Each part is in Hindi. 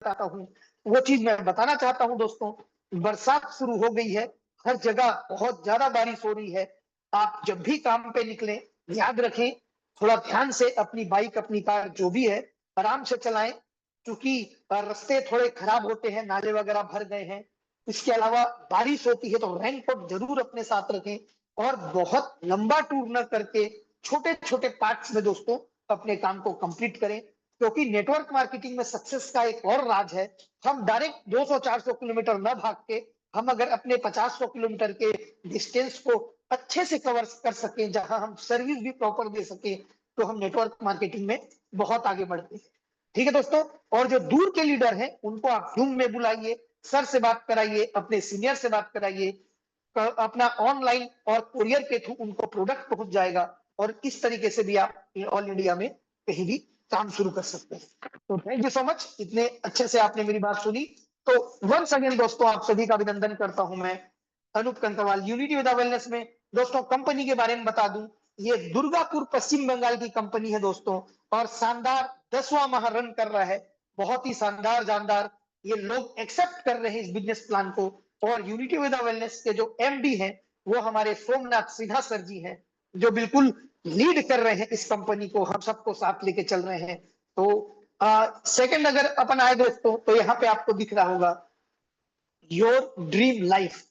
चाहता हूँ, वो चीज मैं बताना चाहता हूँ दोस्तों। बरसात शुरू हो गई है, हर जगह बहुत ज्यादा बारिश हो रही है। आप जब भी काम पे निकलें, याद रखें, थोड़ा ध्यान से अपनी बाइक, अपनी कार जो भी है आराम से चलाएं, क्योंकि रास्ते थोड़े खराब होते हैं, नाले वगैरह भर गए हैं। इसके अलावा बारिश होती है तो रेनकोट जरूर अपने साथ रखें, और बहुत लंबा टूर न करके छोटे छोटे पार्ट्स में दोस्तों अपने काम को कंप्लीट करें। क्योंकि नेटवर्क मार्केटिंग में सक्सेस का एक और राज है, हम डायरेक्ट 200-400 किलोमीटर न भाग के, हम अगर अपने 50-100 किलोमीटर के डिस्टेंस को अच्छे से कवर कर सके, जहां हम सर्विस भी प्रॉपर दे सके, तो हम नेटवर्क मार्केटिंग में बहुत आगे बढ़ते हैं। ठीक है दोस्तों। और जो दूर के लीडर हैं उनको आप जूम में बुलाइए, सर से बात कराइए, अपने सीनियर से बात कराइए, अपना ऑनलाइन और कुरियर के थ्रू उनको प्रोडक्ट पहुंच जाएगा, और इस तरीके से भी आप ऑल इंडिया में कहीं भी काम शुरू कर सकते हैं। तो थैंक यू सो मच, इतने अच्छे से आपने मेरी बात सुनी। तो वंस अगेन दोस्तों आप सभी का अभिनंदन करता हूं मैं, Anoop Kankarwal, Unity with Wellness में। दोस्तों कंपनी के बारे में बता दूं, ये दुर्गापुर पश्चिम बंगाल की कंपनी है दोस्तों, और शानदार 10वां माह रन कर रहा है, बहुत ही शानदार जानदार। ये लोग एक्सेप्ट कर रहे हैं इस बिजनेस प्लान को, और यूनिटी विद वेलनेस के जो एमडी हैं वो हमारे सोमनाथ सिन्हा सर जी हैं, जो बिल्कुल लीड कर रहे हैं इस कंपनी को, हम सबको साथ लेके चल रहे हैं। तो सेकंड अगर अपन आए दोस्तों, तो यहाँ पे आपको दिख रहा होगा योर ड्रीम लाइफ।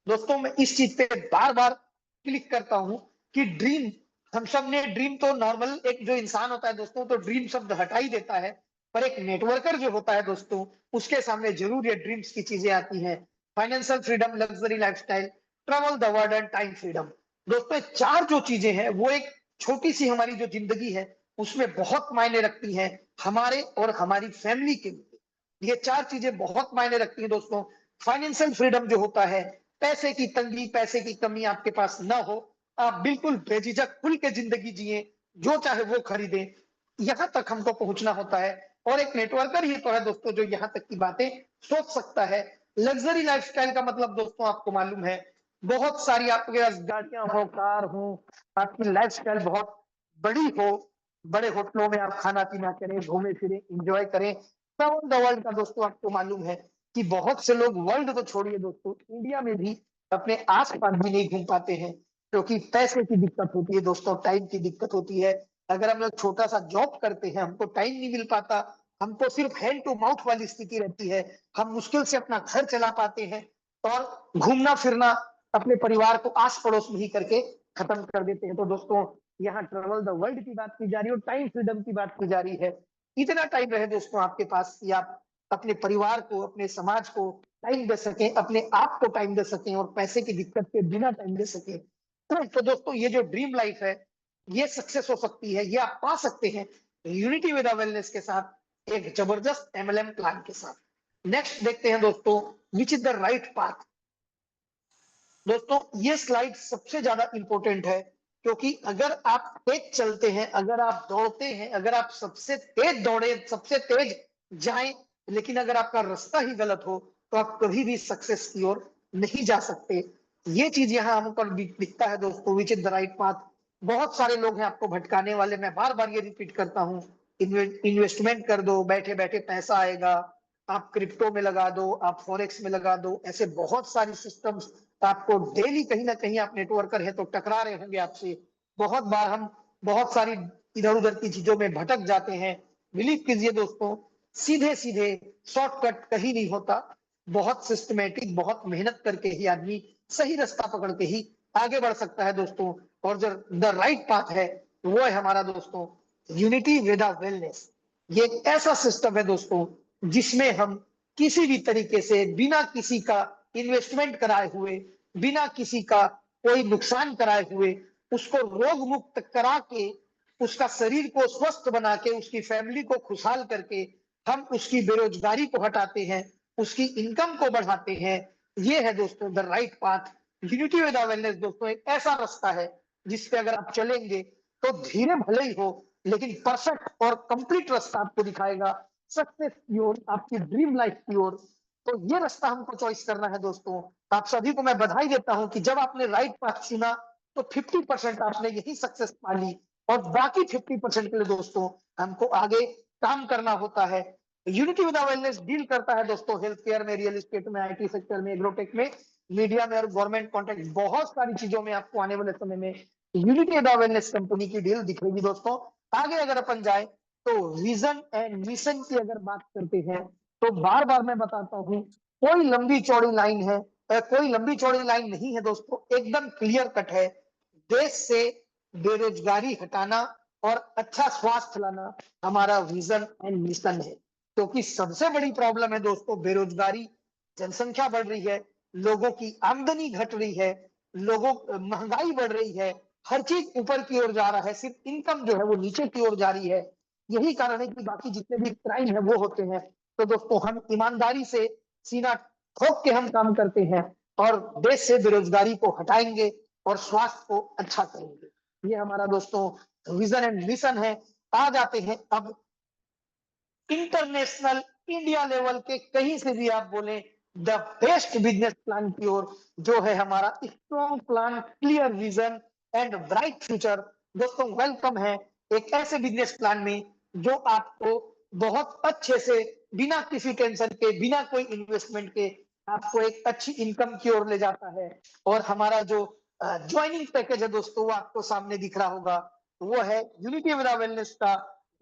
दोस्तों मैं इस चीज पे बार बार क्लिक करता हूं कि ड्रीम, हम सब ने ड्रीम, तो नॉर्मल एक जो इंसान होता है दोस्तों तो ड्रीम शब्द हटा ही देता है, पर एक नेटवर्कर जो होता है दोस्तों, उसके सामने जरूर ये ड्रीम्स की चीजें आती हैं। Financial freedom, luxury lifestyle, travel the world and time freedom. दोस्तों चार जो चीजें हैं वो एक छोटी सी हमारी जो जिंदगी है उसमें बहुत मायने रखती हैं, हमारे और हमारी फैमिली के लिए। ये चार चीजें बहुत मायने रखती हैं दोस्तों। फाइनेंशियल फ्रीडम जो होता है, पैसे की तंगी, पैसे की कमी आपके पास ना हो, आप बिल्कुल बेझिझक खुल के जिंदगी जिए, जो चाहे वो खरीदें, यहां तक हमको पहुंचना होता है। और एक नेटवर्कर ही तो है दोस्तों जो यहां तक की बातें सोच सकता है। लग्जरी लाइफस्टाइल का मतलब दोस्तों आपको मालूम है, बहुत सारी आपके पास गाड़ियां हो, कार हो, आपकी लाइफस्टाइल बहुत बड़ी हो, बड़े होटलों में आप खाना पीना करें, घूमे फिरे, इंजॉय करें। ट्रैवल द वर्ल्ड का दोस्तों आपको मालूम है कि बहुत से लोग वर्ल्ड तो छोड़िए दोस्तों, इंडिया में भी अपने आस पास भी नहीं घूम पाते हैं, क्योंकि पैसे की दिक्कत होती है दोस्तों, टाइम की दिक्कत होती है। अगर हम लोग छोटा सा जॉब करते हैं, हमको टाइम नहीं मिल पाता, हमको सिर्फ हैंड टू माउथ वाली स्थिति रहती है, हम मुश्किल से अपना घर चला पाते हैं, और घूमना फिरना अपने परिवार को आस पड़ोस में ही करके खत्म कर देते हैं। तो दोस्तों यहाँ ट्रेवल द वर्ल्ड की बात की जा रही है और टाइम फ्रीडम की बात की जा रही है। इतना टाइम रहे दोस्तों आपके पास कि आप अपने परिवार को, अपने समाज को टाइम दे सकें, अपने आप को टाइम दे सकें, और पैसे की दिक्कत के बिना टाइम दे सकें। तो दोस्तों ये जो ड्रीम लाइफ है, ये सक्सेस हो सकती है, ये आप पा सकते हैं यूनिटी विद वेलनेस के साथ, एक जबरदस्त एमएलएम प्लान के साथ। नेक्स्ट देखते हैं दोस्तों, which is the right path. दोस्तों ये स्लाइड सबसे ज्यादा इंपॉर्टेंट है, क्योंकि अगर आप तेज चलते हैं, अगर आप दौड़ते हैं, अगर आप सबसे तेज दौड़े, सबसे तेज जाएं, लेकिन अगर आपका रास्ता ही गलत हो, तो आप कभी भी सक्सेस की ओर नहीं जा सकते। ये चीज यहाँ हम पर दिखता है दोस्तों, which is the right path. बहुत सारे लोग हैं आपको भटकाने वाले, मैं बार बार ये रिपीट करता हूँ। इन्वेस्टमेंट कर दो, बैठे बैठे पैसा आएगा, आप क्रिप्टो में लगा दो, आप फॉरेक्स में लगा दो, ऐसे बहुत सारी सिस्टम्स आपको डेली कहीं ना कहीं, आप नेटवर्कर है तो टकरा रहे होंगे आपसे। बहुत बार हम बहुत सारी इधर उधर की चीजों में भटक जाते हैं। बिलीव कीजिए दोस्तों, सीधे सीधे शॉर्टकट कहीं नहीं होता, बहुत सिस्टमेटिक, बहुत मेहनत करके ही आदमी सही रास्ता पकड़ के ही आगे बढ़ सकता है दोस्तों। और जो द राइट पाथ है वो है हमारा दोस्तों यूनिटी विद वेलनेस। ये एक ऐसा सिस्टम है दोस्तों जिसमें हम किसी भी तरीके से, बिना किसी का इन्वेस्टमेंट कराए हुए, बिना किसी का कोई नुकसान कराए हुए, उसको रोग मुक्त करा के, उसका शरीर को स्वस्थ बना के, उसकी फैमिली को खुशहाल करके, हम उसकी बेरोजगारी को हटाते हैं, उसकी इनकम को बढ़ाते हैं। ये है दोस्तों the right path. Unity with wellness दोस्तों एक ऐसा रास्ता है जिसपे अगर आप चलेंगे तो धीरे भले ही हो, लेकिन परफेक्ट और कंप्लीट रास्ता आपको दिखाएगा सक्सेस की ओर, आपकी ड्रीम लाइफ की ओर। तो ये रास्ता हमको चॉइस करना है दोस्तों। आप सभी को मैं बधाई देता हूं कि जब आपने राइट पाथ चुना तो 50% आपने यही सक्सेस पा ली, और बाकी 50% के लिए दोस्तों हमको आगे काम करना होता है। यूनिटी विद वेलनेस डील करता है दोस्तों हेल्थ केयर में, रियल एस्टेट में, आईटी सेक्टर में, एग्रोटेक में, मीडिया में और गवर्नमेंट कॉन्ट्रैक्ट, बहुत सारी चीजों में आपको आने वाले समय में यूनिटी विद वेलनेस कंपनी की डील दिखेगी दोस्तों। आगे अगर अपन जाए तो विजन एंड मिशन की अगर बात करते हैं तो बार बार मैं बताता हूँ, कोई लंबी चौड़ी लाइन है, कोई लंबी चौड़ी लाइन नहीं है दोस्तों, एकदम क्लियर कट है। देश से बेरोजगारी हटाना और अच्छा स्वास्थ्य लाना हमारा विजन एंड मिशन है। क्योंकि सबसे बड़ी प्रॉब्लम है दोस्तों बेरोजगारी, जनसंख्या बढ़ रही है, लोगों की आमदनी घट रही है, लोगों महंगाई बढ़ रही है, हर चीज ऊपर की ओर जा रहा है, सिर्फ इनकम जो है वो नीचे की ओर जा रही है। यही कारण है कि बाकी जितने भी क्राइम है वो होते हैं। तो दोस्तों हम ईमानदारी से सीना ठोक के हम काम करते हैं और देश से बेरोजगारी को हटाएंगे और स्वास्थ्य को अच्छा करेंगे। ये हमारा दोस्तों विजन एंड मिशन है। आ जाते हैं अब इंटरनेशनल, इंडिया लेवल के कहीं से भी आप बोले द बेस्ट बिजनेस प्लान की ओर, जो है हमारा strong plan, clear vision and bright future. दोस्तों वेलकम है एक ऐसे बिजनेस प्लान में जो आपको बहुत अच्छे से, बिना किसी टेंशन के, बिना कोई इन्वेस्टमेंट के आपको एक अच्छी इनकम की ओर ले जाता है। और हमारा जो ज्वाइनिंग पैकेज है दोस्तों वो आपको सामने दिख रहा होगा, वो है यूनिटी विद वेलनेस का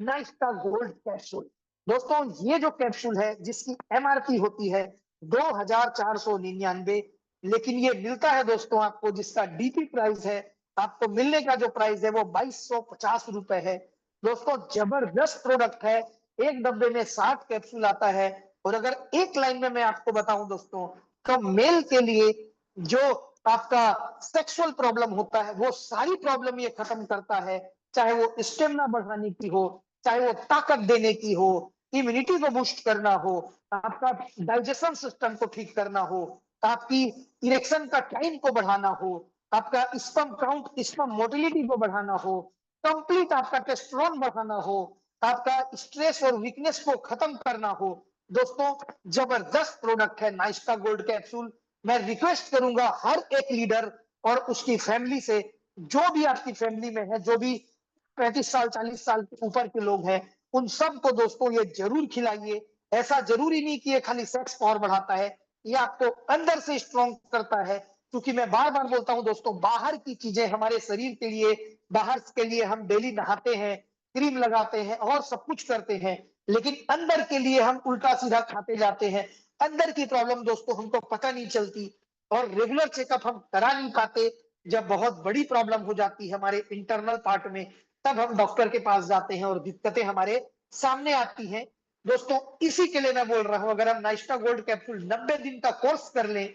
नाइस्टा गोल्ड कैप्सूल। दोस्तों ये जो कैप्सूल है जिसकी एमआरपी होती है 2499, लेकिन ये मिलता है दोस्तों आपको, जिसका डीपी प्राइस है, आपको मिलने का जो प्राइस है वो 2250 रुपए है। दोस्तों जबरदस्त प्रोडक्ट है। एक डब्बे में 60 कैप्सूल आता है। और अगर एक लाइन में मैं आपको बताऊं दोस्तों, तो मेल के लिए जो आपका सेक्सुअल प्रॉब्लम होता है वो सारी प्रॉब्लम ये खत्म करता है। चाहे वो स्टेमिना बढ़ाने की हो, चाहे वो ताकत देने की हो, इम्यूनिटी को बूस्ट करना हो, आपका डाइजेशन सिस्टम को ठीक करना हो, आपकी इरेक्शन का टाइम को बढ़ाना हो, आपका स्पर्म काउंट, स्पर्म मोटिलिटी को बढ़ाना हो, कंप्लीट आपका टेस्टोस्टेरोन बढ़ाना हो, आपका स्ट्रेस और वीकनेस को खत्म करना हो। दोस्तों जबरदस्त प्रोडक्ट है नाइस्टा गोल्ड कैप्सूल। मैं रिक्वेस्ट करूंगा हर एक लीडर और उसकी फैमिली से, जो भी आपकी फैमिली में है, जो भी 35 साल 40 साल के ऊपर के लोग हैं, उन सबको दोस्तों ये जरूर खिलाइए। ऐसा जरूरी नहीं कि ये खाली सेक्स पावर बढ़ाता है, ये आपको अंदर से स्ट्रॉन्ग करता है। क्योंकि मैं बार बार बोलता हूं दोस्तों, बाहर की चीजें हमारे शरीर के लिए, बाहर के लिए हम डेली नहाते हैं, क्रीम लगाते हैं और सब कुछ करते हैं, लेकिन अंदर के लिए हम उल्टा सीधा खाते जाते हैं। अंदर की प्रॉब्लम दोस्तों हमको पता नहीं चलती और रेगुलर चेकअप हम करा नहीं पाते। जब बहुत बड़ी प्रॉब्लम हो जाती है हमारे इंटरनल पार्ट में, तब हम डॉक्टर के पास जाते हैं और दिक्कतें हमारे सामने आती हैं। दोस्तों इसी के लिए मैं बोल रहा हूं, अगर हम नाइस्टा गोल्ड कैप्सूल 90 दिन का कोर्स कर लें,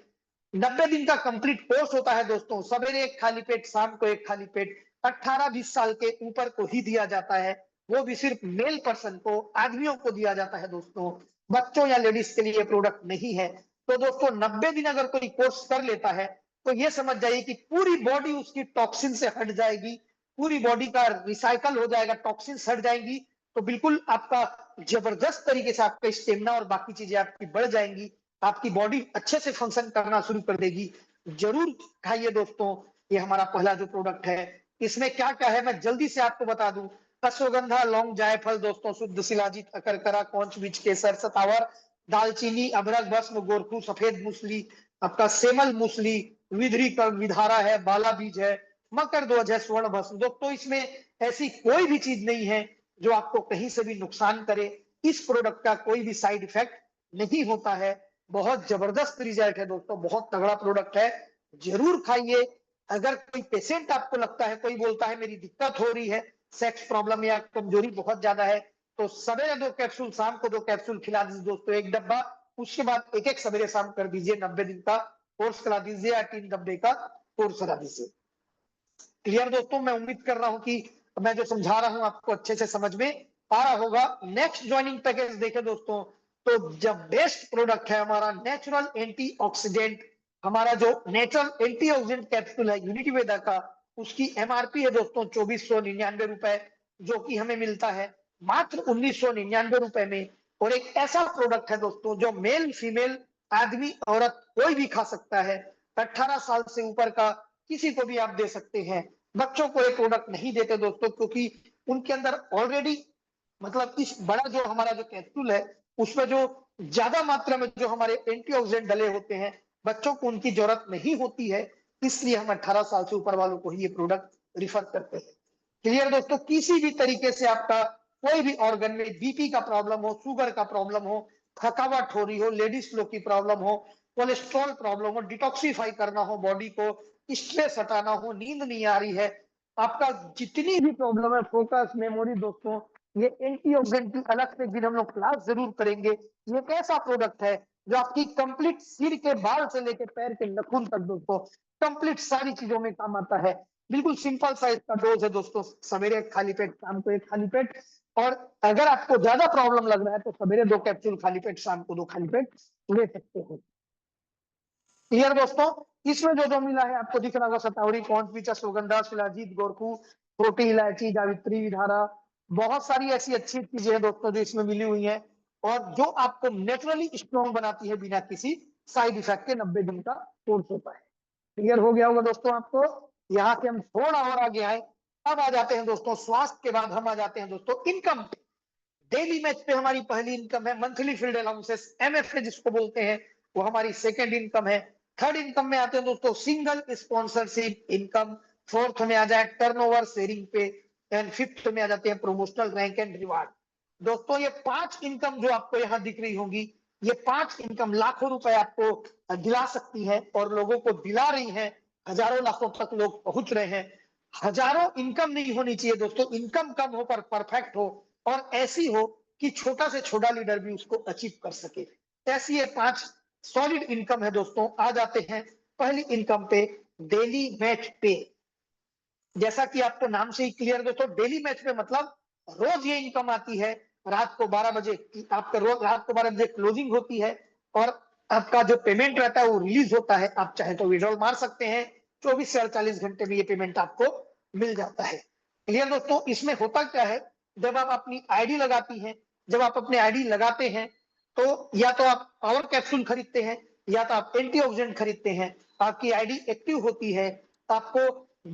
90 दिन का कंप्लीट कोर्स होता है दोस्तों, सवेरे एक खाली पेट, शाम को एक खाली पेट, 18-20 साल के ऊपर को ही दिया जाता है, वो भी सिर्फ मेल पर्सन को, आदमियों को दिया जाता है दोस्तों, बच्चों या लेडीज के लिए प्रोडक्ट नहीं है। तो दोस्तों 90 दिन अगर कोई कोर्स कर लेता है तो ये समझ जाइए कि पूरी बॉडी उसकी टॉक्सिन से हट जाएगी, पूरी बॉडी का रिसाइकल हो जाएगा, टॉक्सिन हट जाएंगी, तो बिल्कुल आपका जबरदस्त तरीके से आपका स्टेमिना और बाकी चीजें आपकी बढ़ जाएंगी, आपकी बॉडी अच्छे से फंक्शन करना शुरू कर देगी। जरूर खाइए दोस्तों, ये हमारा पहला जो प्रोडक्ट है, इसमें क्या क्या है मैं जल्दी से आपको बता दूं। अश्वगंधा, लौंग, जायफल दोस्तों, शुद्ध शिलाजीत, अकरकरा, कौंच बीज, केसर, सतावर, दालचीनी, अदरक, भस्म, गोरखू, सफेद मूसली, आपका सेमल मूसली, विधि का विधारा है, बाला बीज है, मकर ध्वज है, स्वर्ण भस्म। दोस्तों इसमें ऐसी कोई भी चीज नहीं है जो आपको कहीं से भी नुकसान करे। इस प्रोडक्ट का कोई भी साइड इफेक्ट नहीं होता है। बहुत जबरदस्त रिजल्ट है दोस्तों, बहुत तगड़ा प्रोडक्ट है, जरूर खाइए। अगर कोई पेशेंट आपको लगता है, कोई बोलता है मेरी दिक्कत हो रही है, सेक्स प्रॉब्लम या कमजोरी बहुत ज्यादा है, तो सवेरे 2 कैप्सूल, शाम को 2 कैप्सूल खिला दीजिए दोस्तों, एक डब्बा, उसके बाद एक एक सवेरे शाम कर दीजिए, 90 दिन का कोर्स करा दीजिए या 3 डब्बे का कोर्स करा दीजिए। क्लियर दोस्तों, मैं उम्मीद कर रहा हूं कि मैं जो समझा रहा हूं आपको अच्छे से समझ में आ रहा होगा। नेक्स्ट ज्वाइनिंग पैकेज देखें दोस्तों, तो जब बेस्ट प्रोडक्ट है हमारा नेचुरल एंटीऑक्सीडेंट, हमारा जो नेचुरल एंटीऑक्सीडेंट कैप्सूल है यूनिटी वेदा का, उसकी एमआरपी है दोस्तों 2499 रुपए, जो कि हमें मिलता है मात्र 1999 रुपए में। और एक ऐसा प्रोडक्ट है दोस्तों जो मेल फीमेल, आदमी औरत कोई भी खा सकता है, 18 साल से ऊपर का किसी को भी आप दे सकते हैं। बच्चों को ये प्रोडक्ट नहीं देते दोस्तों, क्योंकि उनके अंदर ऑलरेडी, मतलब इस बड़ा जो हमारा जो कैप्सूल है उसमें जो ज्यादा मात्रा में जो हमारे एंटीऑक्सीडेंट डले होते हैं, बच्चों को उनकी जरूरत नहीं होती है, इसलिए हम 18 साल से ऊपर वालों को ही ये प्रोडक्ट रिफर करते हैं। क्लियर दोस्तों? किसी भी तरीके से आपका कोई भी ऑर्गन में बीपी का प्रॉब्लम हो, शुगर का प्रॉब्लम हो, थकावट हो रही हो, लेडीज लोग की प्रॉब्लम हो, कोलेस्ट्रॉल प्रॉब्लम हो, डिटॉक्सिफाई करना हो बॉडी को, स्ट्रेस हटाना हो, नींद नहीं आ रही है, आपका जितनी भी प्रॉब्लम है, फोकस, मेमोरी दोस्तों, ये एंटीऑक्सीडेंट की अलग से दिन हम लोग क्लास जरूर करेंगे। ये एक ऐसा प्रोडक्ट है जो आपकी कंप्लीट सिर के बाल से लेकर पैर के नाखून तक दोस्तों कंप्लीट सारी चीजों में काम आता है। बिल्कुल सिंपल सा इसका डोज है दोस्तों, सवेरे एक खाली पेट, शाम को एक खाली पेट। और अगर आपको ज्यादा प्रॉब्लम लग रहा है तो सवेरे 2 कैप्सूल खाली पेट, शाम को 2 खाली पेट ले सकते हो। क्लियर दोस्तों? इसमें जो जो मिला है आपको दिख रहा होगा, सतावरी, कौन पीचा, सुगंधा, शिलाजीत, गोरखू, छोटी इलायची, जावित्री, विधारा, बहुत सारी ऐसी अच्छी चीजें हैं दोस्तों जो इसमें मिली हुई हैं और जो आपको नेचुरली स्ट्रॉन्ग बनाती है बिना किसी साइड इफेक्ट के। 90 दिन का कोर्स होता है। क्लियर हो गया होगा दोस्तों आपको? यहाँ से हम थोड़ा और आगे आए, अब आ जाते हैं दोस्तों स्वास्थ्य के बाद हम आ जाते हैं दोस्तों इनकम। डेली मैच पे हमारी पहली इनकम है मंथली फील्ड अलाउंसेस, एमएफए जिसको बोलते हैं, वो हमारी सेकंड इनकम है। थर्ड इनकम में आते हैं दोस्तों सिंगल स्पॉन्सरशिप इनकम, फोर्थ में आ जाए टर्नओवर शेयरिंग पे, एंड फिफ्थ में आ जाते हैं प्रमोशनल रैंक एंड रिवार्ड। दोस्तों ये 5 इनकम जो आपको यहाँ दिख रही होंगी, ये 5 इनकम लाखों रुपए आपको दिला सकती है और लोगों को दिला रही है। हजारों लाखों तक लोग पहुंच रहे हैं। हजारों इनकम नहीं होनी चाहिए दोस्तों, इनकम कम हो पर परफेक्ट हो और ऐसी हो कि छोटा से छोटा लीडर भी उसको अचीव कर सके। ऐसी ये 5 सॉलिड इनकम है दोस्तों। आ जाते हैं पहली इनकम पे, डेली मैच पे। जैसा कि आपको नाम से ही क्लियर दोस्तों, डेली मैच पे मतलब रोज ये इनकम आती है। रात को 12 बजे आपका रोज रात को 12 बजे क्लोजिंग होती है और आपका जो पेमेंट रहता है वो रिलीज होता है। आप चाहे तो विड्रॉल मार सकते हैं, 24 से 48 घंटे में ये पेमेंट आपको मिल जाता है। क्लियर दोस्तों? इसमें होता क्या है, जब आप अपनी आईडी लगाती हैं, जब आप अपने आईडी लगाते हैं तो या तो आप पावर कैप्सूल खरीदते हैं या तो आप एंटीऑक्सीडेंट खरीदते हैं। आपकी आईडी एक्टिव होती है। आपको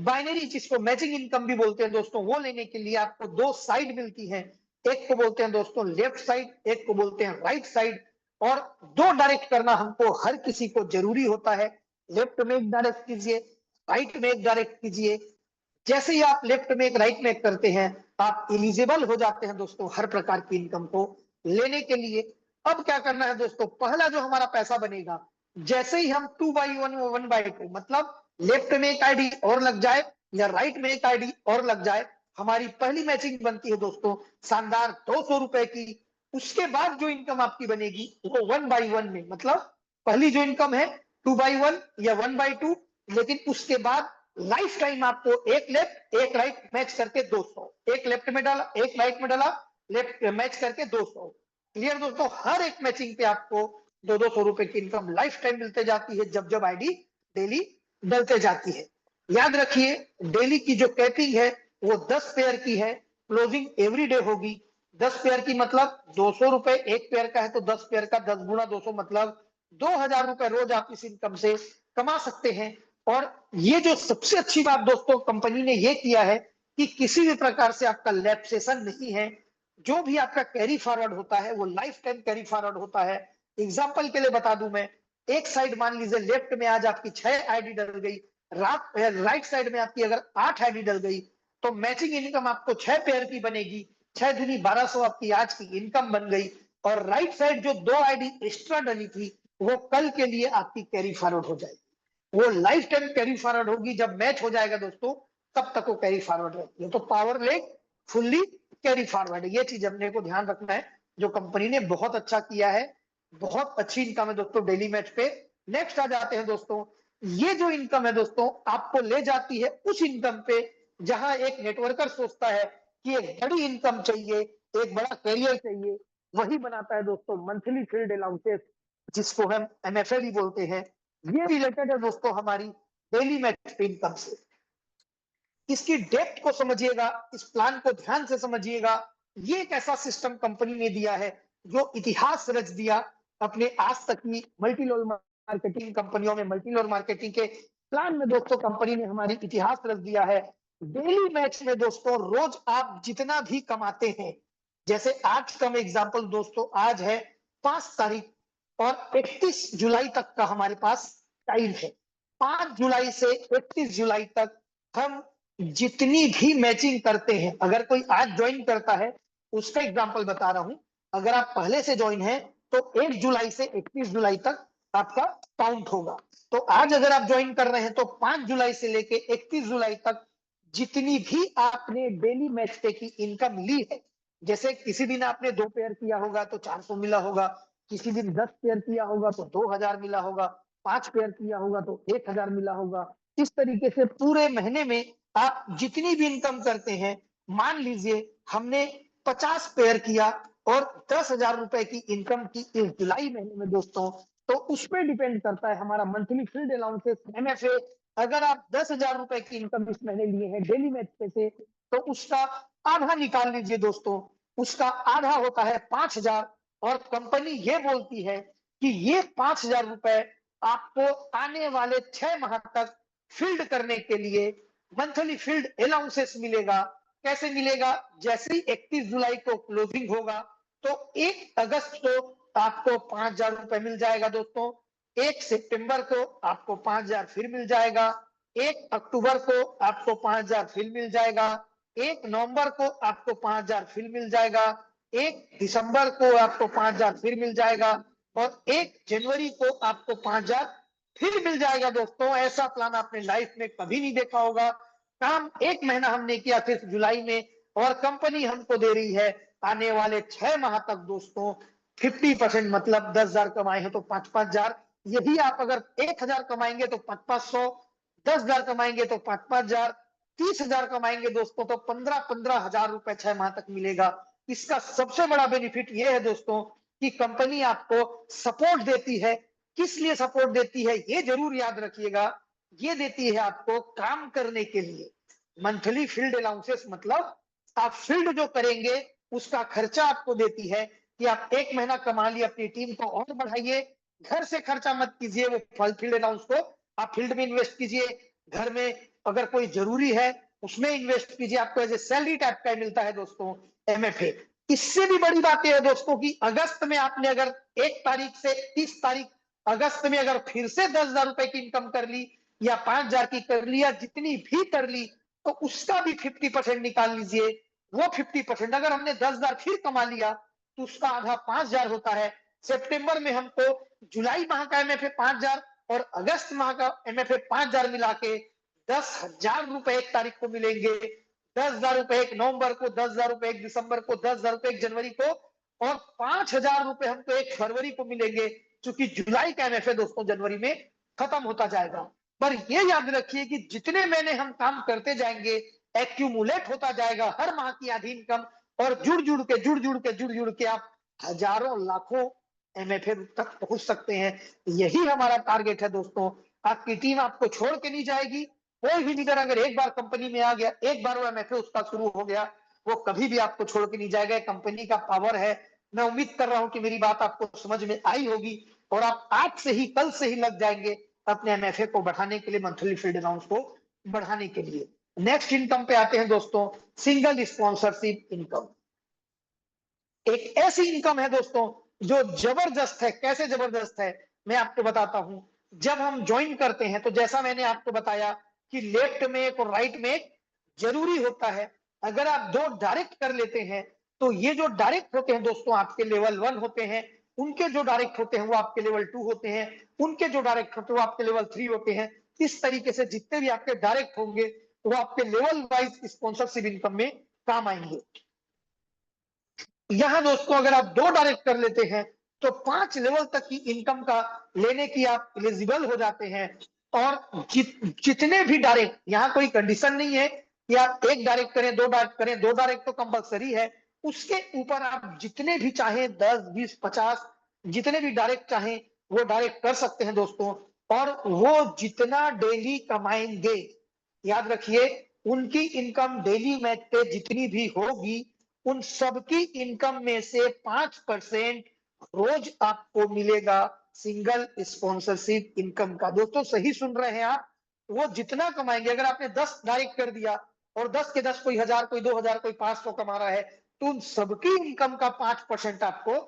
बाइनरी, जिसको मैचिंग इनकम भी बोलते हैं दोस्तों, वो लेने के लिए आपको 2 साइड मिलती है। एक को बोलते हैं दोस्तों लेफ्ट साइड, एक को बोलते हैं राइट साइड। और 2 डायरेक्ट करना हमको हर किसी को जरूरी होता है। लेफ्ट में एक डायरेक्ट कीजिए, राइट में एक डायरेक्ट कीजिए। जैसे ही आप लेफ्ट में एक राइट में एक करते हैं, आप एलिजिबल हो जाते हैं दोस्तों हर प्रकार की इनकम को लेने के लिए। अब क्या करना है दोस्तों, पहला जो हमारा पैसा बनेगा, जैसे ही हम 2/1 1/2 मतलब लेफ्ट में एक आईडी और लग जाए या राइट में एक आईडी और लग जाए, हमारी पहली मैचिंग बनती है दोस्तों शानदार 200 रुपए की। उसके बाद जो इनकम आपकी बनेगी वो 1/1 में, मतलब पहली जो इनकम है 2/1 या 1/2, लेकिन उसके बाद लाइफ टाइम आपको एक लेफ्ट एक राइट मैच करके 200, एक लेफ्ट में डाला एक राइट में डाला, लेफ्ट मैच करके 200। क्लियर दोस्तों? हर एक मैचिंग पे आपको 200 रुपए की इनकम लाइफ टाइम मिलते जाती है जब जब आईडी डेली डलते जाती है। याद रखिए, डेली की जो कैपिंग है वो 10 पेयर की है। क्लोजिंग एवरी डे होगी। 10 पेयर की मतलब 200 रुपए, एक पेयर का है तो 10 पेयर का 10 गुना 200 मतलब 2000 रुपए रोज आप इस इनकम से कमा सकते हैं। और ये जो सबसे अच्छी बात दोस्तों कंपनी ने ये किया है कि किसी भी प्रकार से आपका लैप्सेशन नहीं है। जो भी आपका कैरी फॉरवर्ड होता है वो लाइफ टाइम कैरी फॉरवर्ड होता है। एग्जाम्पल के लिए बता दूं मैं, एक साइड मान लीजिए लेफ्ट में आज आपकी 6 आईडी डल गई, राइट साइड में आपकी अगर 8 आईडी डल गई, तो मैचिंग इनकम आपको 6 पेयर की बनेगी। 6 दूनी 1200 आपकी आज की इनकम बन गई। और राइट साइड जो 2 आईडी एक्स्ट्रा डली थी वो कल के लिए आपकी कैरी फॉरवर्ड हो जाएगी। वो लाइफ टाइम कैरी फॉरवर्ड होगी। जब मैच हो जाएगा दोस्तों तब तक वो कैरी फॉरवर्ड रहती है। तो power leg fully carry forward है। ये चीज अपने को ध्यान रखना है, जो कंपनी ने बहुत अच्छा किया है। बहुत अच्छी इनकम है दोस्तों डेली मैच पे। नेक्स्ट आ जाते हैं दोस्तों, ये जो इनकम है दोस्तों आपको ले जाती है उस इनकम पे जहां एक नेटवर्कर सोचता है कि एक बड़ी इनकम चाहिए, एक बड़ा करियर चाहिए। वही बनाता है दोस्तों मंथली फील्ड अलाउंसेस, जिसको हम एमएफए भी बोलते हैं। ये रिलेटेड है दोस्तों हमारी डेली मैच इनकम से। इसकी डेप्थ को समझिएगा, इस प्लान को ध्यान से समझिएगा। ये एक ऐसा सिस्टम कंपनी ने दिया है जो इतिहास रच दिया अपने आज तक की मल्टी लेवल मार्केटिंग कंपनियों में। मल्टी लेवल मार्केटिंग के प्लान में दोस्तों कंपनी ने हमारी इतिहास रच दिया है। डेली मैच में दोस्तों रोज आप जितना भी कमाते हैं, जैसे आज का मैं एग्जांपल दोस्तों, आज है 5 तारीख और 31 जुलाई तक का हमारे पास टाइम है। 5 जुलाई से 31 जुलाई तक हम जितनी भी मैचिंग करते हैं, अगर कोई आज ज्वाइन करता है उसका एग्जांपल बता रहा हूं, अगर आप पहले से ज्वाइन है तो 1 जुलाई से 31 जुलाई तक आपका काउंट होगा। तो आज अगर आप ज्वाइन कर रहे हैं तो 5 जुलाई से लेके 31 जुलाई तक जितनी भी आपने डेली मैच पे की इनकम ली है, जैसे किसी दिन आपने 2 पेयर किया होगा तो 400 मिला होगा, किसी दिन 10 पेयर किया होगा तो 2000 मिला होगा, 5 पेयर किया होगा तो 1000 मिला होगा। इस तरीके से पूरे महीने में आप जितनी भी इनकम करते हैं, मान लीजिए हमने 50 पेयर किया और 10,000 रुपए की इनकम की इस जुलाई महीने में दोस्तों, तो उस पर डिपेंड करता है हमारा मंथली फील्ड अलाउंसेस MFA। अगर आप 10,000 रुपए की इनकम इस महीने लिए हैं डेली मैच पे से, तो उसका आधा निकाल लीजिए दोस्तों, उसका आधा होता है 5,000। और कंपनी ये बोलती है कि ये 5,000 रुपए आपको आने वाले 6 माह तक फील्ड करने के लिए मंथली फील्ड अलाउंसेस मिलेगा। कैसे मिलेगा? जैसे ही 31 जुलाई को क्लोजिंग होगा तो 1 अगस्त को आपको 5,000 रुपए मिल जाएगा दोस्तों, 1 सितंबर को आपको 5,000 फिर मिल जाएगा, 1 अक्टूबर को आपको 5,000 फिर मिल जाएगा, 1 नवंबर को आपको 5,000 फिर मिल जाएगा, 1 दिसंबर को आपको 5,000 फिर मिल जाएगा और 1 जनवरी को आपको 5,000 फिर मिल जाएगा दोस्तों। ऐसा प्लान आपने लाइफ में कभी नहीं देखा होगा। काम 1 महीना हमने किया सिर्फ जुलाई में और कंपनी हमको दे रही है आने वाले 6 माह तक दोस्तों 50%, मतलब 10,000 कमाए हैं तो 5,000। यही आप अगर 1,000 कमाएंगे तो 5,500, 10,000 कमाएंगे तो 5,000, 30,000 कमाएंगे दोस्तों तो 15,000 रुपए 6 माह तक मिलेगा। इसका सबसे बड़ा बेनिफिट यह है दोस्तों कि कंपनी आपको सपोर्ट देती है। किस लिए सपोर्ट देती है ये जरूर याद रखिएगा, ये देती है आपको काम करने के लिए। मंथली फील्ड अलाउंसेस मतलब आप फील्ड जो करेंगे उसका खर्चा आपको देती है कि आप 1 महीना कमा लिए, अपनी टीम को और बढ़ाइए। घर से खर्चा मत कीजिए, वो फील्ड अलाउंस को आप फील्ड में इन्वेस्ट कीजिए। घर में अगर कोई जरूरी है उसमें इन्वेस्ट कीजिए, आपको एज ए सैलरी टाइप का मिलता है दोस्तों MFA। इससे भी बड़ी बात यह है दोस्तों कि अगस्त में आपने अगर 1 तारीख से 30 तारीख अगस्त में अगर फिर से 10,000 रुपए की इनकम कर ली या 5,000 की कर ली या जितनी भी कर ली, तो उसका भी 50% निकाल लीजिए। वो 50%, अगर हमने 10,000 फिर कमा लिया तो उसका आधा 5,000 होता है। सितंबर में हमको जुलाई माह का MFA 5,000 और अगस्त माह का MFA 5,000 मिला के 10,000 रुपए 1 तारीख को मिलेंगे, 10,000 रुपए 1 नवंबर को, 10,000 रुपए 1 दिसंबर को, 10,000 रुपए 1 जनवरी को और 5,000 रुपए हमको 1 फरवरी को मिलेंगे, क्योंकि जुलाई का MFA दोस्तों जनवरी में खत्म होता जाएगा। पर ये याद रखिए कि जितने महीने हम काम करते जाएंगे एक्यूमुलेट होता जाएगा हर माह की आधी इनकम, और जुड़ जुड़ के आप हजारों लाखों MFA तक पहुंच सकते हैं। यही हमारा टारगेट है दोस्तों। आपकी टीम आपको छोड़ के नहीं जाएगी। कोई भी लीडर अगर एक बार कंपनी में आ गया, एक बार वो MFA उसका शुरू हो गया, वो कभी भी आपको छोड़ के नहीं जाएगा। कंपनी का पावर है। मैं उम्मीद कर रहा हूं कि मेरी बात आपको समझ में आई होगी और आप आज से ही, कल से ही लग जाएंगे अपने MFA को बढ़ाने के लिए, मंथली फील्ड अलाउंस को बढ़ाने के लिए। नेक्स्ट इनकम पे आते हैं दोस्तों, सिंगल स्पॉन्सरशिप इनकम। एक ऐसी इनकम है दोस्तों जो जबरदस्त है। कैसे जबरदस्त है मैं आपको बताता हूं। जब हम ज्वाइन करते हैं तो जैसा मैंने आपको बताया कि लेफ्ट में एक और राइट में एक जरूरी होता है। अगर आप 2 डायरेक्ट कर लेते हैं तो ये जो डायरेक्ट होते हैं दोस्तों आपके लेवल 1 होते हैं, उनके जो डायरेक्ट होते हैं वो आपके लेवल 2 होते हैं, उनके जो डायरेक्ट होते हैं वो आपके लेवल 3 होते हैं। इस तरीके से जितने भी आपके डायरेक्ट होंगे वो आपके लेवल वाइज स्पॉन्सरशिप इनकम में काम आएंगे। यहां दोस्तों अगर आप 2 डायरेक्ट कर लेते हैं तो 5 लेवल तक की इनकम का लेने की आप एलिजिबल हो जाते हैं। और जितने भी डायरेक्ट, यहाँ कोई कंडीशन नहीं है कि आप 1 डायरेक्ट करें, 2 डायरेक्ट करें, 2 डायरेक्ट तो कंपलसरी है। उसके ऊपर आप जितने भी चाहें 10, 20, 50 जितने भी डायरेक्ट चाहें वो डायरेक्ट कर सकते हैं दोस्तों। और वो जितना डेली कमाएंगे, याद रखिए, उनकी इनकम डेली मैच पे जितनी भी होगी उन सबकी इनकम में से 5% रोज आपको मिलेगा सिंगल स्पॉन्सरशिप इनकम का। दोस्तों सही सुन रहे हैं आप, वो जितना कमाएंगे, अगर आपने 10 डायरेक्ट कर दिया और 10 के 10, कोई 1,000, कोई 2,000, कोई 500 कमा रहा है, तो उन सबकी इनकम का 5% आपको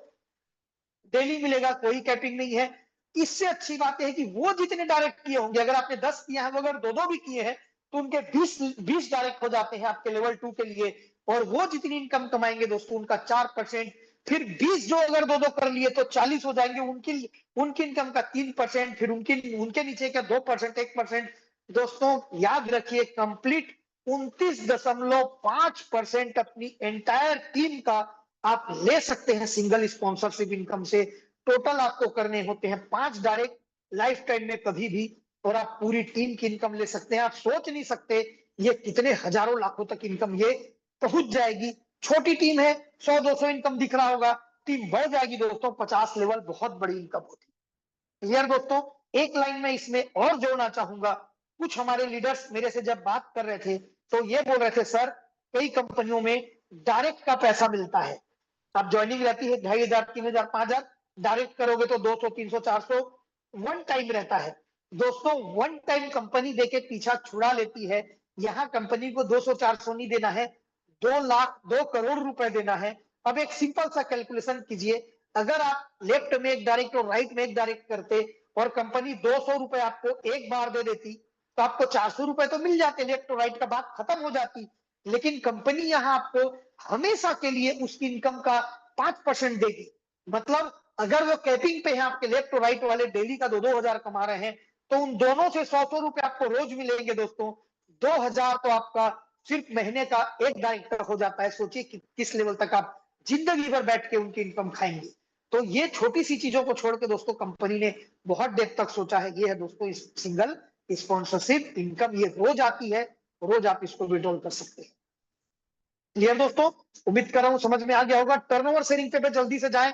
डेली मिलेगा, कोई कैपिंग नहीं है। इससे अच्छी बात है कि वो जितने डायरेक्ट किए होंगे, अगर आपने 10 किए हैं, अगर दो दो भी किए हैं, तो उनके 20 डायरेक्ट हो जाते हैं आपके लेवल 2 के लिए। और वो जितनी इनकम कमाएंगे दोस्तों, उनका 4%, फिर 20 जो अगर दो दो कर लिए तो 40 हो जाएंगे उनकी उनकी इनकम का 3%, फिर उनके नीचे का 2%, 1%। दोस्तों याद रखिए, कंप्लीट 29.5% अपनी एंटायर टीम का आप ले सकते हैं सिंगल स्पॉन्सरशिप इनकम से। टोटल आपको करने होते हैं 5 डायरेक्ट लाइफ टाइम में कभी भी, और आप पूरी टीम की इनकम ले सकते हैं। आप सोच नहीं सकते ये कितने हजारों लाखों तक इनकम ये पहुंच जाएगी। छोटी टीम है, 100-200 इनकम दिख रहा होगा, टीम बढ़ जाएगी दोस्तों 50 लेवल, बहुत बड़ी इनकम होती है। क्लियर दोस्तों? एक लाइन में इसमें और जोड़ना चाहूंगा, कुछ हमारे लीडर्स मेरे से जब बात कर रहे थे तो ये बोल रहे थे, सर कई कंपनियों में डायरेक्ट का पैसा मिलता है, अब ज्वाइनिंग रहती है 2,500, 3,000, 5,000, डायरेक्ट करोगे तो 200, 300, 400 वन टाइम रहता है। दोस्तों वन टाइम कंपनी देके पीछा छुड़ा लेती है। यहाँ कंपनी को 200, 400 नहीं देना है, 2 लाख, 2 करोड़ रुपए देना है। अब एक सिंपल सा कैलकुलेशन कीजिए, अगर आप लेफ्ट में एक डायरेक्ट और राइट में एक डायरेक्ट करते और कंपनी 200 रुपए आपको एक बार दे देती, तो आपको 400 रुपए तो मिल जाते, लेफ्ट और राइट का बात खत्म हो जाती। लेकिन कंपनी यहाँ आपको हमेशा के लिए उसकी इनकम का 5% देगी। मतलब अगर वो कैपिंग पे है, आपके लेफ्ट और राइट वाले डेली का 2-2 हजार कमा रहे हैं, तो उन दोनों से 100-100 रुपए आपको रोज मिलेंगे दोस्तों। 2,000 तो आपका सिर्फ महीने का एक डायरेक्टर हो जाता है। सोचिए कि किस लेवल तक आप जिंदगी भर बैठ के उनकी इनकम खाएंगे। तो ये छोटी सी चीजों को छोड़ के दोस्तों कंपनी ने बहुत देर तक सोचा है। ये है दोस्तों इस सिंगल स्पॉन्सरशिप इनकम, ये रोज आती है, रोज आप इसको विड्रॉल कर सकते हैं। क्लियर दोस्तों? उम्मीद कर रहा हूं समझ में आ गया होगा। टर्नओवर शेयरिंग पे जल्दी से जाएं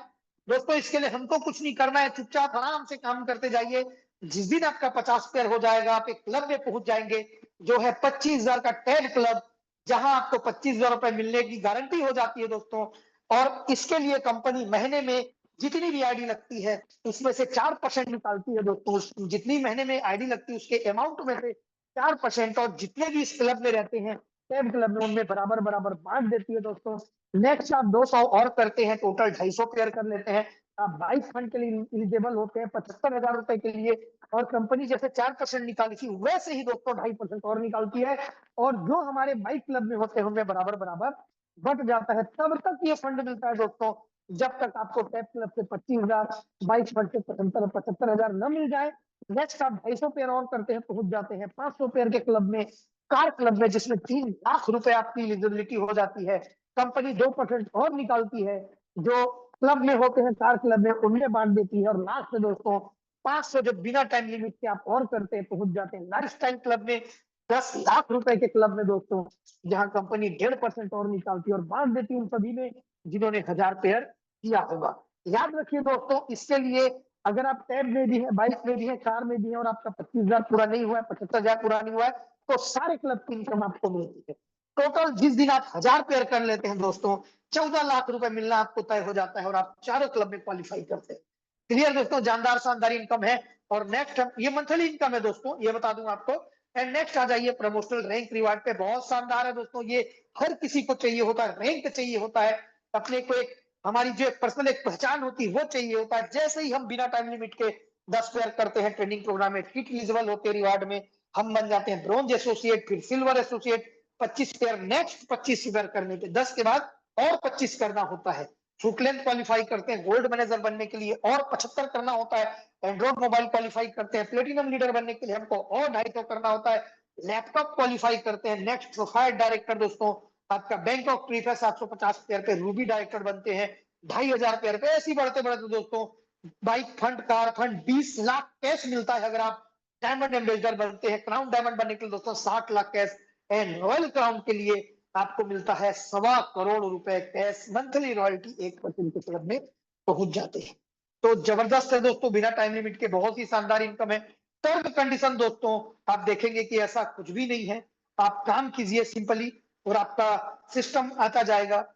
दोस्तों। इसके लिए हमको कुछ नहीं करना है, चुपचाप आराम से काम करते जाइए। जिस दिन आपका 50 पेयर हो जाएगा, आप एक क्लब में पहुंच जाएंगे जो है 25,000 का टैग क्लब, जहां आपको 25,000 रुपए मिलने की गारंटी हो जाती है दोस्तों। और इसके लिए कंपनी महीने में जितनी भी आईडी लगती है उसमें से 4% निकालती है दोस्तों। जितनी महीने में आईडी लगती है उसके अमाउंट में से 4%, और जितने भी इस क्लब में रहते हैं टैब क्लब में, उनमें बराबर बराबर बांट देती है दोस्तों। नेक्स्ट आप 200 और करते हैं, टोटल 250 पेयर कर लेते हैं, आप 22 फंड के लिए एलिजिबल होते हैं 75,000 रुपए के लिए। और कंपनी जैसे 4% निकाली थी वैसे ही दोस्तों 2.5% और निकालती है, और जो हमारे 22 क्लब में होते हैं उनमें बराबर बराबर बट जाता है। तब तक ये फंड मिलता है दोस्तों जब तक आपको टैब क्लब से 25,000, 22 फंड से 75,000 न मिल जाए। नेक्स्ट आप 250 पेयर और करते हैं, पहुंच जाते हैं 500 पेयर के क्लब में, कार क्लब में, जिसमें 3 लाख रुपए आपकी एलिजिबिलिटी हो जाती है। कंपनी 2% और निकालती है, जो क्लब में होते हैं कार क्लब में उनमें बांट देती है। और लास्ट में दोस्तों 500 जो बिना टाइम लिमिट के आप और करते हैं, पहुंच जाते हैं लाइफ टाइम क्लब में, 10 लाख रुपए के क्लब में दोस्तों, जहां कंपनी 1.5% और निकालती है और बांट देती है उन सभी में जिन्होंने 1000 पेयर किया होगा। याद रखिए दोस्तों, इसके लिए अगर आप टैब में भी है, बाइक में भी है, कार में भी है, और आपका 25,000 पूरा नहीं हुआ है, 75,000 पूरा नहीं हुआ है, तो सारे क्लब की इनकम आपको मिलती है। टोटल जिस दिन आप 1000 पेयर कर लेते हैं दोस्तों, 14 लाख रुपए मिलना आपको तय हो जाता है, और आप चारों क्लब में क्वालिफाई करते हैं। क्लियर दोस्तों? जानदार शानदार इनकम है। और नेक्स्ट ये मंथली इनकम है दोस्तों, ये बता दूं आपको। एंड नेक्स्ट आ जाइए प्रमोशनल रैंक रिवार्ड पे। बहुत शानदार है दोस्तों, ये हर किसी को चाहिए होता है, रैंक चाहिए होता है अपने को, एक हमारी जो पर्सनल एक पहचान होती है वो चाहिए होता है। जैसे ही हम बिना टाइम लिमिट के 10 पेयर करते हैं ट्रेनिंग प्रोग्राम में, किट एलिजिबल होते हैं रिवार्ड में, हम बन जाते हैं ब्रॉन्ज एसोसिएट, फिर silver associate. 25 pair, next 25 pair करने के 10 के बाद और 25 करना होता है। फुट लेंथ क्वालिफाई करते हैं गोल्ड मैनेजर बनने के लिए, और 75 करना होता है। एंड्रॉइड मोबाइल क्वालिफाई करते हैं प्लेटिनम लीडर बनने के लिए हमको और 250 करना होता है। लैपटॉप क्वालिफाई करते हैं। नेक्स्ट प्रोफाइल डायरेक्टर दोस्तों, आपका बैंक ऑफ ट्रीफ है, 750 पेयर पे रूबी डायरेक्टर बनते हैं 2,500 पेयर पे। ऐसी बढ़ते बढ़ते दोस्तों bike fund, car fund, 20 lakh cash मिलता है अगर आप डायमंड एम्बेसडर बनते हैं। क्राउन डायमंड बनने के लिए दोस्तों 60 lakh cash, and royal crown के लिए आपको मिलता है 1.25 करोड़ रुपए कैश। मंथली रॉयल्टी 1% के क्लब में पहुंच जाते हैं। तो जबरदस्त है दोस्तों, बिना टाइम लिमिट के बहुत ही शानदार इनकम है। टर्म कंडीशन दोस्तों आप देखेंगे कि ऐसा कुछ भी नहीं है। आप काम कीजिए सिंपली और आपका सिस्टम आता जाएगा।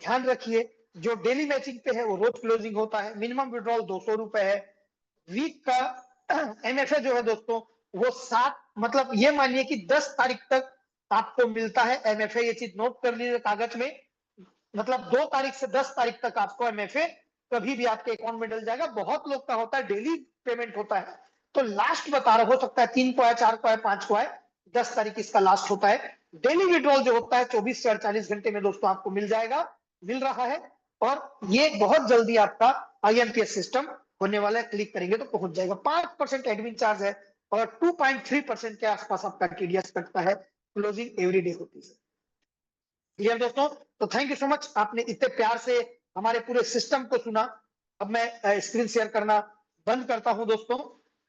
ध्यान रखिए, जो डेली मैचिंग पे है वो रोज क्लोजिंग होता है। मिनिमम विड्रॉल 200 रुपए है। वीक का एमएफए जो है दोस्तों वो 7, मतलब ये मानिए कि 10 तारीख तक आपको मिलता है एमएफए। ये चीज नोट कर लीजिए कागज में, मतलब 2 तारीख से 10 तारीख तक आपको एमएफए कभी भी आपके अकाउंट में डल जाएगा। बहुत लोग का होता है डेली पेमेंट होता है, तो लास्ट बता रहा, हो सकता है 3 को आए, 4 को आए, 5 को आए, 10 तारीख इसका लास्ट होता है। डेली विड्रॉल जो होता है 24 से 48 घंटे में दोस्तों आपको मिल जाएगा, मिल रहा है। और ये बहुत जल्दी आपका IMPS सिस्टम होने वाला है, क्लिक करेंगे तो पहुंच जाएगा। 5% एडमिन चार्ज है और 2.3% के आसपास आपका TDS कटता है, क्लोजिंग एवरीडे होती है। क्लियर दोस्तों? तो थैंक यू सो मच, आपने इतने प्यार से हमारे पूरे सिस्टम को सुना। अब मैं स्क्रीन शेयर करना बंद करता हूं दोस्तों,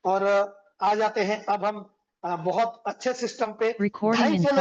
और आ जाते हैं अब हम बहुत अच्छे सिस्टम पे Recording in 250